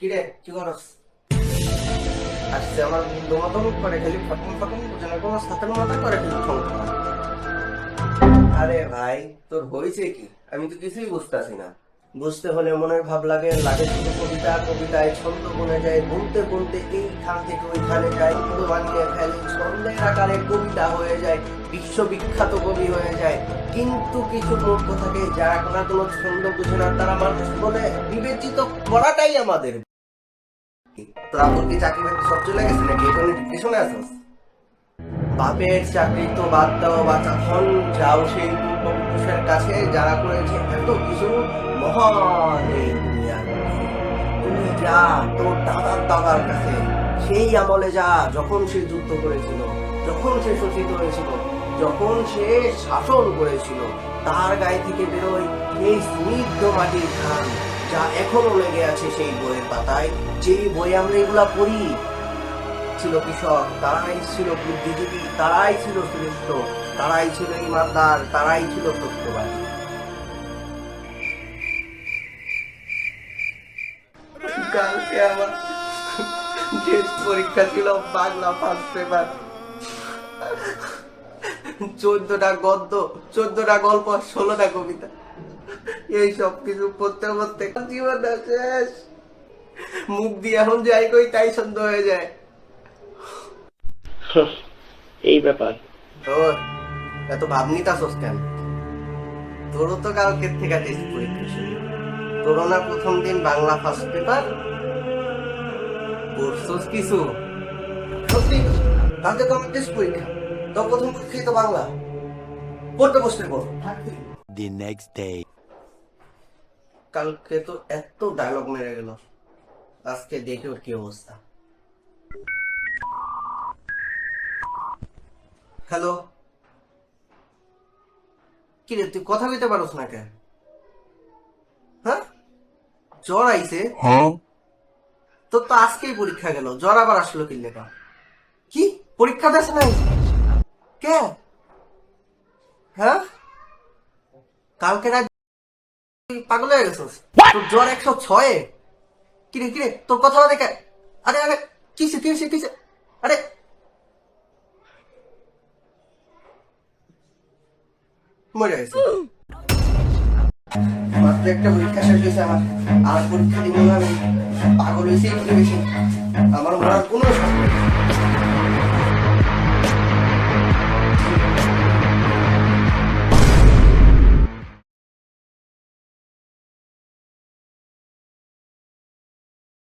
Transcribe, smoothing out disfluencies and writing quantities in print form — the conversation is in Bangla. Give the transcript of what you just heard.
কিরে কি করস? আসছে আমার বন্ধু মতন করে খালি ফটম ফটম বুঝে না কোনো সাথের মতো করে খালি ফোন করা। আরে ভাই তোর হয়েছে কি? আমি তো কিছুই বুঝতেছি না। বুঝতে হলে মনের ভাব লাগে, লাগে শুধু কবিতা, কবিতায় ছন্দ বনে যায়, বুনতে বুনতে এইখান থেকে ওইখানে যায়, শুধু বানিয়ে ফেলে ছন্দের আকারে কবিতা হয়ে যায়, বিশ্ববিখ্যাত কবি হয়ে যায়। কিন্তু কিছু মূর্খ থাকে যারা কোনো ছন্দ বুঝে না, তারা মানুষ বলে বিবেচিত করাটাই আমাদের। তোরা তোর কি চাকরি বাকরি সব চলে গেছে নাকি? এখন ডিপ্রেশনে আছিস? বাপের চাকরি তো বাদ দাও বাচ্চা, ধন যাও সেই পূর্বপুরুষের কাছে যারা করেছে এত কিছু মহান এই দুনিয়ার বুকে। তুমি যা তোর দাদার দাদার কাছে, সেই আমলে যা, যখন সে যুদ্ধ করেছিল, যখন সে শোষিত হয়েছিল, যখন সে শাসন করেছিল, তার গায়ে থেকে বেরোয় এই স্নিগ্ধ মাটির ঘ্রাণ, যা এখনো লেগে আছে সেই বইয়ের পাতায়। যেই বই আমরা এগুলা পড়ি, ছিল কৃষক, তারাই ছিল বুদ্ধিজীবী, তারাই ছিল শ্রেষ্ঠ, তারাই ছিল ইমানদার, তারাই ছিল সত্যবাদী। কালকে আমার টেস্ট পরীক্ষা ছিল, বাংলা ফার্স্ট পেপার। 14টা গদ্য, 14টা গল্প, 16টা কবিতা, এই সব কিছু পড়তে পড়তে জীবনটা শেষ। মুখ দিয়ে এখন যাই কই তাই সন্দেহ হয়ে যায়। এই ব্যাপার। তোর এত ভাব নিতাছস কেন? তোরও তো কালকের থেকে টেস্ট পরীক্ষা শুরু। তোরও না প্রথম দিন বাংলা ফার্স্ট পেপার? পড়ছস কিছু? সত্যি কালকে তো আমার টেস্ট পরীক্ষা, তো প্রথম পরীক্ষাই তো বাংলা। পড়তে বসতে পড়। The next day. কালকে তো এত ডায়লগ মেরে গেল, আজকে দেখে ওর কি অবস্থা। হ্যালো, কি রে তুই কথা কইতে পারোস না কেন? হ্যাঁ, জ্বর আইছে? তোর তো আজকেই পরীক্ষা গেল, জ্বর আবার আসলো কি লেখা? কি পরীক্ষা দেশ নাই? কে? হ্যাঁ, কালকে রাত তুই পাগল হয়ে গেছিস? তোর জ্বর 106? কিরে কিরে তোর কথা দেখে, আরে আরে কিসে কিসে কিসে, আরে মরে গেছে। মাত্র একটা পরীক্ষা শেষ হয়েছে আমার, আর পরীক্ষা দিব না আমি? পাগল হয়েছি একটু বেশি, আমার মরার কোনো